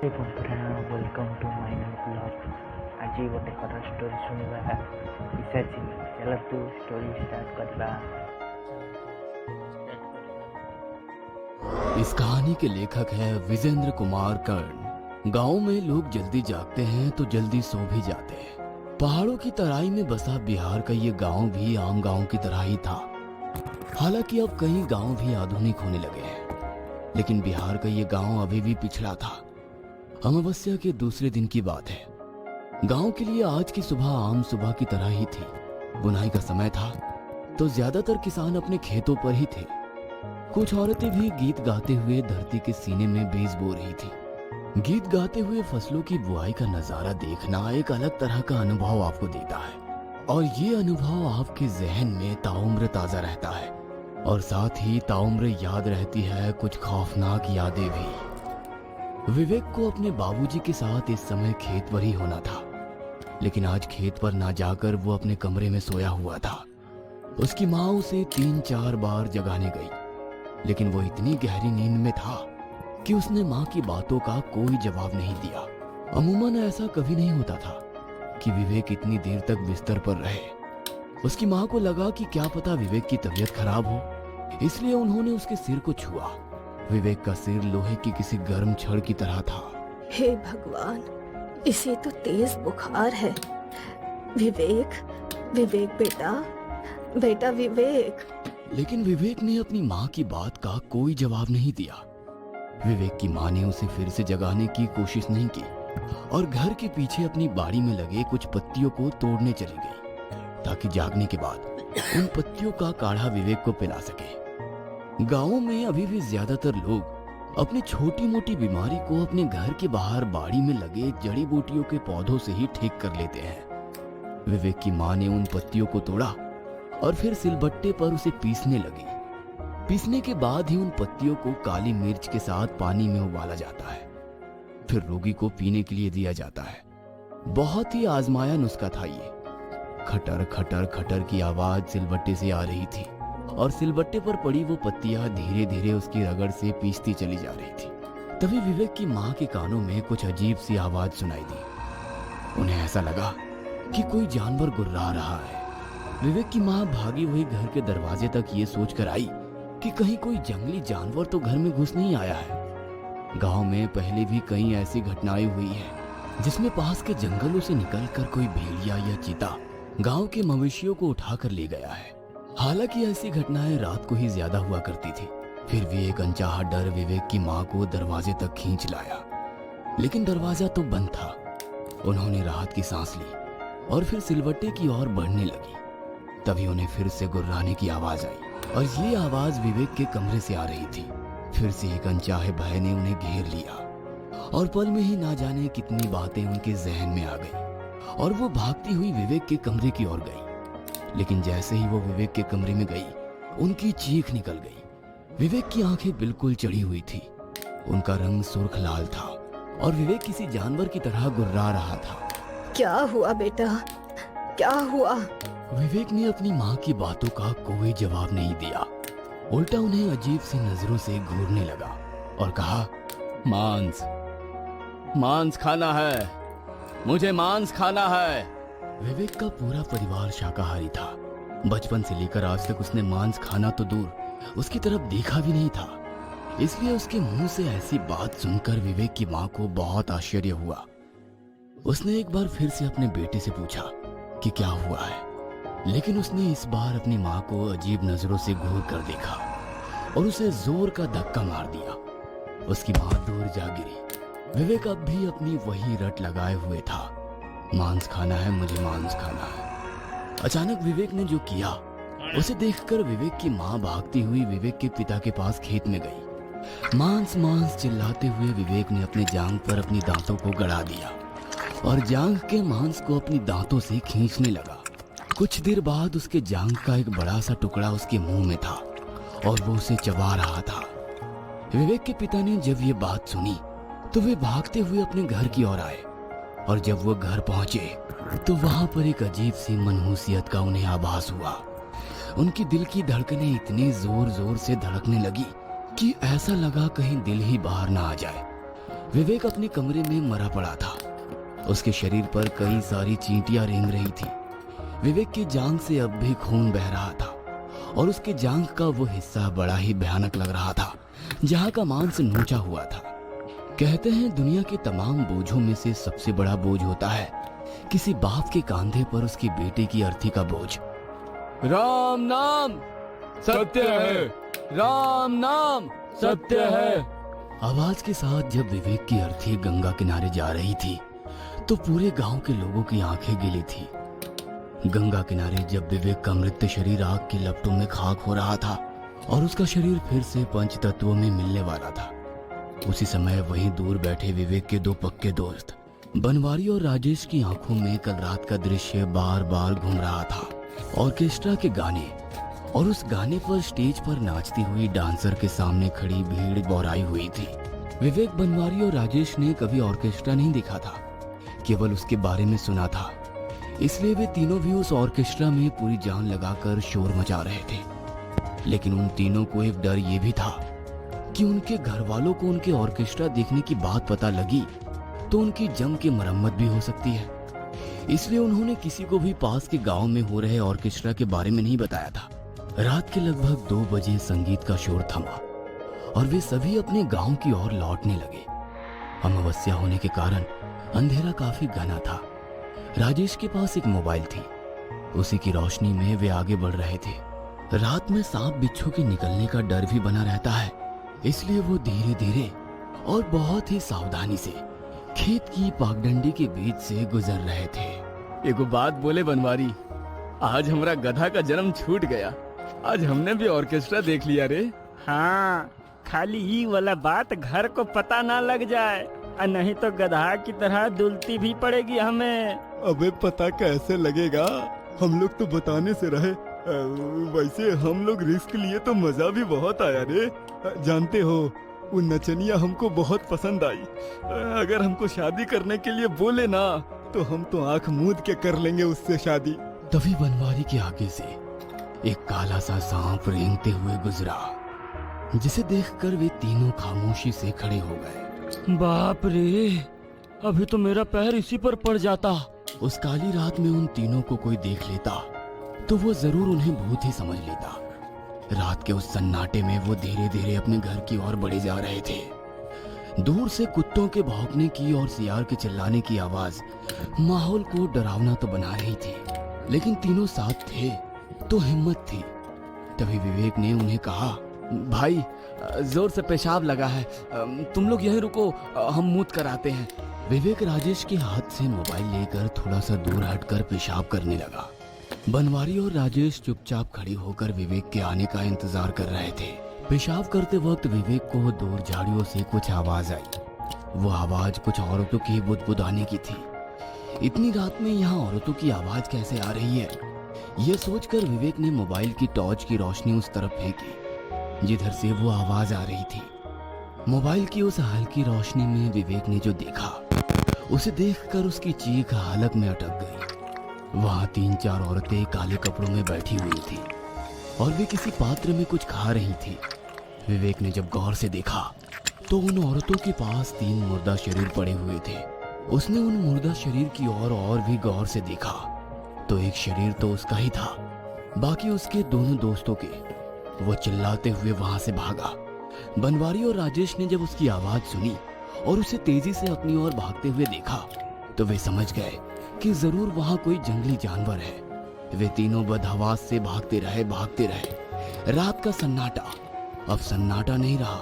हे बंधुरा welcome to my new blog. आज गोटे हरर स्टोरी शुणा इच्छा चलतु स्टोरी स्टार्ट करवा। इस कहानी के लेखक है विजेंद्र कुमार कर्ण। गांव में लोग जल्दी जागते हैं तो जल्दी सो भी जाते हैं। पहाड़ों की तराई में बसा बिहार का ये गांव भी आम गांव की तरह ही था। हालांकि अब कई गांव भी आधुनिक होने लगे हैं, लेकिन बिहार का ये गांव अभी भी पिछड़ा था। अमावस्या के दूसरे दिन की बात है। गांव के लिए आज की सुबह आम सुबह की तरह ही थी। बुनाई का समय था तो ज्यादातर किसान अपने खेतों पर ही थे। कुछ औरतें भी गीत गाते हुए धरती के सीने में बीज बो रही थी। गीत गाते हुए फसलों की बुआई का नजारा देखना एक अलग तरह का अनुभव आपको देता है, और ये अनुभव आपके जहन में ताउम्र ताजा रहता है, और साथ ही ताउम्र याद रहती है कुछ खौफनाक यादें भी। विवेक को अपने बाबूजी के साथ इस समय खेत पर ही होना था, लेकिन आज खेत पर ना जाकर वो अपने कमरे में सोया हुआ था। उसकी माँ उसे 3-4 बार जगाने गई, लेकिन वो इतनी गहरी नींद में था कि उसने माँ की बातों का कोई जवाब नहीं दिया। अमूमन ऐसा कभी नहीं होता था कि विवेक इतनी देर तक बिस्तर पर रहे। उसकी माँ को लगा कि क्या पता विवेक की तबीयत खराब हो, इसलिए उन्होंने उसके सिर को छुआ। विवेक का सिर लोहे की किसी गर्म छड़ की तरह था। हे भगवान, इसे तो तेज बुखार है। विवेक, विवेक बेटा, बेटा विवेक। लेकिन विवेक ने अपनी माँ की बात का कोई जवाब नहीं दिया। विवेक की माँ ने उसे फिर से जगाने की कोशिश नहीं की और घर के पीछे अपनी बाड़ी में लगे कुछ पत्तियों को तोड़ने चली गई, ताकि जागने के बाद उन पत्तियों का काढ़ा विवेक को पिला सके। गांवों में अभी भी ज्यादातर लोग अपनी छोटी मोटी बीमारी को अपने घर के बाहर बाड़ी में लगे जड़ी बूटियों के पौधों से ही ठीक कर लेते हैं। विवेक की माँ ने उन पत्तियों को तोड़ा और फिर सिलबट्टे पर उसे पीसने लगी। पीसने के बाद ही उन पत्तियों को काली मिर्च के साथ पानी में उबाला जाता है, फिर रोगी को पीने के लिए दिया जाता है। बहुत ही आजमाया नुस्खा था ये। खटर खटर खटर की आवाज सिलबट्टे से आ रही थी, और सिलबट्टे पर पड़ी वो पत्तियां धीरे धीरे उसकी रगड़ से पीसती चली जा रही थी। तभी विवेक की माँ के कानों में कुछ अजीब सी आवाज सुनाई दी। उन्हें ऐसा लगा कि कोई जानवर गुर्रा रहा है। विवेक की माँ भागी हुई घर के दरवाजे तक ये सोचकर आई कि कहीं कोई जंगली जानवर तो घर में घुस नहीं आया है। गांव में पहले भी कई ऐसी घटनाएं हुई हैं, जिसमें पास के जंगलों से निकलकर कोई भेड़िया या चीता गांव के मवेशियों को उठाकर ले गया है। हालांकि ऐसी घटनाएं रात को ही ज्यादा हुआ करती थी, फिर भी एक अनचाहा डर विवेक की माँ को दरवाजे तक खींच लाया। लेकिन दरवाजा तो बंद था। उन्होंने राहत की सांस ली और फिर सिलवट्टे की ओर बढ़ने लगी। तभी उन्हें फिर से गुर्राने की आवाज आई, और ये आवाज विवेक के कमरे से आ रही थी। फिर से एक अनचाहे भय ने उन्हें घेर लिया, और पल में ही ना जाने कितनी बातें उनके जहन में आ गई, और वो भागती हुई विवेक के कमरे की ओर गई। लेकिन जैसे ही वो विवेक के कमरे में गई, उनकी चीख निकल गई। विवेक की आंखें बिल्कुल चढ़ी हुई थी, उनका रंग सुर्ख लाल था, और विवेक किसी जानवर की तरह गुर्रा रहा था। क्या हुआ बेटा, क्या हुआ? विवेक ने अपनी माँ की बातों का कोई जवाब नहीं दिया, उल्टा उन्हें अजीब सी नजरों से घूरने लगा और कहा, मांस, मांस खाना है, मुझे मांस खाना है। विवेक का पूरा परिवार शाकाहारी था। बचपन से लेकर आज तक उसने मांस खाना तो दूर, उसकी तरफ देखा भी नहीं था। इसलिए उसके मुंह से ऐसी बात सुनकर विवेक की माँ को बहुत आश्चर्य हुआ। उसने एक बार फिर से अपने बेटे से पूछा कि क्या हुआ है, लेकिन उसने इस बार अपनी माँ को अजीब नजरों से घूर कर देखा और उसे जोर का धक्का मार दिया। उसकी माँ दूर जा गिरी। विवेक अब भी अपनी वही रट लगाए हुए था, मांस खाना है, मुझे मांस खाना है। अचानक विवेक ने जो किया उसे देखकर विवेक की माँ भागती हुई विवेक के पिता के पास खेत में गई। मांस मांस चिल्लाते हुए विवेक ने अपने जांघ पर अपनी दांतों को गड़ा दिया और जांघ के मांस को अपनी दांतों से खींचने लगा। कुछ देर बाद उसके जांघ का एक बड़ा सा टुकड़ा उसके मुंह में था और वो उसे चबा रहा था। विवेक के पिता ने जब ये बात सुनी तो वे भागते हुए अपने घर की ओर आए, और जब वो घर पहुंचे तो वहां पर एक अजीब सी मनहूसियत का उन्हें आभास हुआ। उनकी दिल की धड़कनें इतनी जोर जोर से धड़कने लगी कि ऐसा लगा कहीं दिल ही बाहर ना आ जाए। विवेक अपने कमरे में मरा पड़ा था। उसके शरीर पर कई सारी चींटियां रेंग रही थी। विवेक की जांघ से अब भी खून बह रहा था और उसके जांघ का वो हिस्सा बड़ा ही भयानक लग रहा था जहां का मांस नोचा हुआ था। कहते हैं दुनिया के तमाम बोझों में से सबसे बड़ा बोझ होता है किसी बाप के कंधे पर उसकी बेटे की अर्थी का बोझ। राम नाम सत्य है, राम नाम सत्य है। आवाज के साथ जब विवेक की अर्थी गंगा किनारे जा रही थी तो पूरे गांव के लोगों की आंखें गीली थी। गंगा किनारे जब विवेक का मृत शरीर आग की लपटों में खाक हो रहा था और उसका शरीर फिर से पंच तत्वों में मिलने वाला था, उसी समय वहीं दूर बैठे विवेक के दो पक्के दोस्त बनवारी और राजेश की आंखों में कल रात का दृश्य बार बार घूम रहा था। ऑर्केस्ट्रा के गाने और उस गाने पर स्टेज पर नाचती हुई डांसर के सामने खड़ी भीड़ बौराई हुई थी। विवेक, बनवारी और राजेश ने कभी ऑर्केस्ट्रा नहीं देखा था, केवल उसके बारे में सुना था। इसलिए वे तीनों भी उस ऑर्केस्ट्रा में पूरी जान लगाकर शोर मचा रहे थे। लेकिन उन तीनों को एक डर ये भी था कि उनके घर वालों को उनके ऑर्केस्ट्रा देखने की बात पता लगी तो उनकी जम के मरम्मत भी हो सकती है। इसलिए उन्होंने किसी को भी पास के गांव में हो रहे ऑर्केस्ट्रा के बारे में नहीं बताया था। रात के लगभग 2 बजे संगीत का शोर थमा और वे सभी अपने गांव की ओर लौटने लगे। अमावस्या होने के कारण अंधेरा काफी घना था। राजेश के पास एक मोबाइल थी, उसी की रोशनी में वे आगे बढ़ रहे थे। रात में सांप बिच्छू के निकलने का डर भी बना रहता है, इसलिए वो धीरे धीरे और बहुत ही सावधानी से खेत की पागडंडी के बीच से गुजर रहे थे। एगो बात बोले बनवारी, आज हमरा गधा का जन्म छूट गया। आज हमने भी ऑर्केस्ट्रा देख लिया रे। हाँ, खाली ये वाला बात घर को पता ना लग जाए, और नहीं तो गधा की तरह दुलती भी पड़ेगी हमें। अबे पता कैसे लगेगा, हम लोग तो बताने से रहे। वैसे हम लोग रिस्क लिए तो मजा भी बहुत आया रे। जानते हो, वो नचनिया हमको बहुत पसंद आई। अगर हमको शादी करने के लिए बोले ना तो हम तो आंख मूंद के कर लेंगे उससे शादी। तभी बनवारी के आगे से एक काला सा सांप रेंगते हुए गुजरा, जिसे देखकर वे तीनों खामोशी से खड़े हो गए। बाप रे, अभी तो मेरा पैर इसी पर पड़ जाता। उस काली रात में उन तीनों को कोई देख लेता तो वो जरूर उन्हें भूत ही समझ लेता। रात के उस सन्नाटे में वो धीरे धीरे अपने घर की ओर बढ़े जा रहे थे। दूर से कुत्तों के भौंकने की और सियार के चिल्लाने की आवाज माहौल को डरावना तो बना रही थी, लेकिन तीनों साथ थे तो हिम्मत थी। तभी विवेक ने उन्हें कहा, भाई जोर से पेशाब लगा है, तुम लोग यहीं रुको, हम मूत कर आते हैं। विवेक राजेश के हाथ से मोबाइल लेकर थोड़ा सा दूर हटकर पेशाब करने लगा। बनवारी और राजेश चुपचाप खड़े होकर विवेक के आने का इंतजार कर रहे थे। पेशाब करते वक्त विवेक को दूर झाड़ियों से कुछ आवाज आई। वो आवाज कुछ औरतों के बुदबुदाने की थी। इतनी रात में यहाँ औरतों की आवाज कैसे आ रही है, ये सोचकर विवेक ने मोबाइल की टॉर्च की रोशनी उस तरफ फेंकी जिधर से वो आवाज आ रही थी। मोबाइल की उस हल्की रोशनी में विवेक ने जो देखा, उसे देखकर उसकी चीख हलक में अटक गई। वहां 3-4 औरतें काले कपड़ों में बैठी हुई थी और वे किसी पात्र में कुछ खा रही थी। विवेक ने जब गौर से देखा तो उन औरतों के पास 3 मुर्दा शरीर पड़े हुए थे। उसने उन मुर्दा शरीर की ओर और भी गौर से देखा तो एक शरीर तो उसका ही था, बाकी उसके दोनों दोस्तों के। वो चिल्लाते हुए वहां से भागा। बनवारी और राजेश ने जब उसकी आवाज सुनी और उसे तेजी से अपनी ओर भागते हुए देखा तो वे समझ गए कि जरूर वहां कोई जंगली जानवर है। वे तीनों बदहवास से भागते रहे। रात का सन्नाटा अब सन्नाटा नहीं रहा,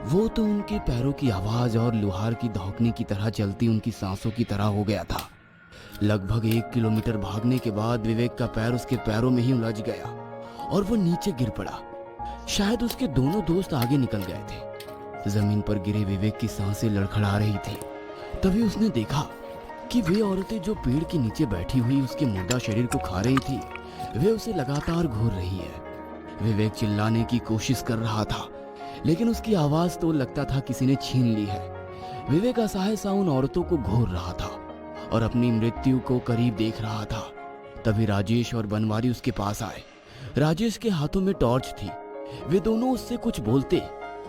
वो तो उनके पैरों की आवाज और लुहार की धौंकने की तरह चलती उनकी सांसों की तरह हो गया था। लगभग 1 किलोमीटर भागने के बाद विवेक का पैर उसके पैरों में ही उलझ गया और वो नीचे गिर पड़ा। शायद उसके दोनों दोस्त आगे निकल गए थे। जमीन पर गिरे विवेक की सांसें लड़खड़ा रही थी। तभी उसने देखा कि वे औरतें जो पेड़ के नीचे बैठी हुई उसके मुर्दा शरीर को खा रही थी, वे उसे लगातार घूर रही है। विवेक चिल्लाने की कोशिश कर रहा था, लेकिन उसकी आवाज तो लगता था किसी ने छीन ली है। विवेक असहाय सा उन औरतों को घूर रहा था और अपनी मृत्यु को करीब देख रहा था। तभी राजेश और बनवारी उसके पास आए। राजेश के हाथों में टॉर्च थी। वे दोनों उससे कुछ बोलते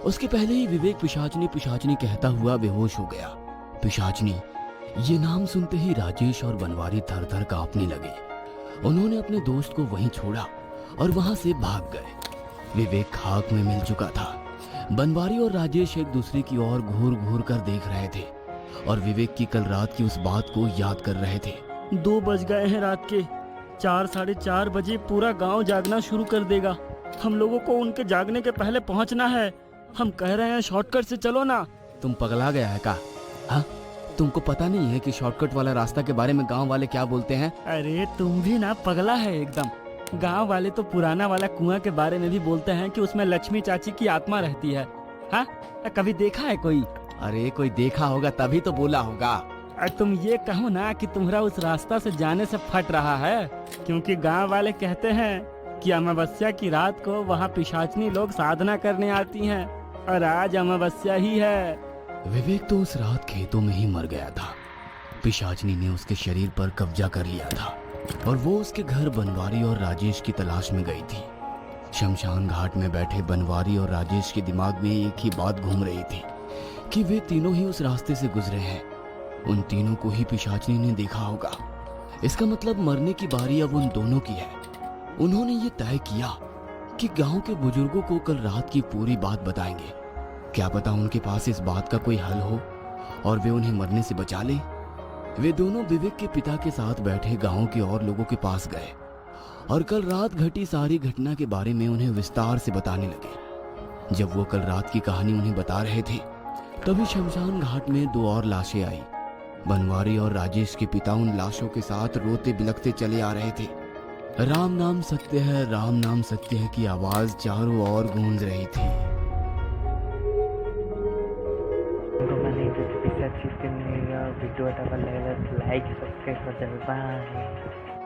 उसके पहले ही विवेक पिशाचनी पिशाचनी कहता हुआ बेहोश हो गया। पिशाचनी ये नाम सुनते ही राजेश और बनवारी थर थर कांपने लगे। उन्होंने अपने दोस्त को वहीं छोड़ा और वहां से भाग गए। विवेक खाक में मिल चुका था। बनवारी और राजेश एक दूसरे की ओर घूर घूर कर देख रहे थे और विवेक की कल रात की उस बात को याद कर रहे थे। 2 बज गए हैं रात के। 4 साढ़े 4 बजे पूरा गांव जागना शुरू कर देगा। हम लोगों को उनके जागने के पहले पहुंचना है। हम कह रहे हैं शॉर्टकट से चलो ना। तुम पगला गया है का? हाँ, तुमको पता नहीं है कि शॉर्टकट वाला रास्ता के बारे में गांव वाले क्या बोलते हैं? अरे तुम भी ना पगला है एकदम। गांव वाले तो पुराना वाला कुआं के बारे में भी बोलते हैं कि उसमें लक्ष्मी चाची की आत्मा रहती है। हाँ, कभी देखा है कोई? अरे कोई देखा होगा तभी तो बोला होगा। तुम ये कहो ना कि तुम्हारा उस रास्ता से जाने से फट रहा है, क्योंकि गांव वाले कहते हैं कि अमावस्या की रात को वहाँ पिशाचनी लोग साधना करने आती हैं और आज अमावस्या ही है। विवेक तो उस रात खेतों में ही मर गया था। पिशाचनी ने उसके शरीर पर कब्जा कर लिया था और वो उसके घर बनवारी और राजेश की तलाश में गई थी। शमशान घाट में बैठे बनवारी और राजेश के दिमाग में एक ही बात घूम रही थी कि वे तीनों ही उस रास्ते से गुजरे हैं। उन तीनों को ही पिशाचनी ने देखा होगा। इसका मतलब मरने की बारी अब उन दोनों की है। उन्होंने ये तय किया कि गांव के बुजुर्गों को कल रात की पूरी बात बताएंगे। क्या पता उनके पास इस बात का कोई हल हो और वे उन्हें मरने से बचा लें। वे दोनों विवेक के पिता के साथ बैठे गांव के और लोगों के पास गए और कल रात घटी सारी घटना के बारे में उन्हें विस्तार से बताने लगे। जब वो कल रात की कहानी उन्हें बता रहे थे तभी शमशान घाट में 2 और लाशें आई। बनवारी और राजेश के पिता उन लाशों के साथ रोते बिलखते चले आ रहे थे। राम नाम सत्य है, राम नाम सत्य है की आवाज चारों ओर गूंज रही थी। वीडियो अच्छा लगेगा तो लाइक सब्सक्राइब कर देना। बाय।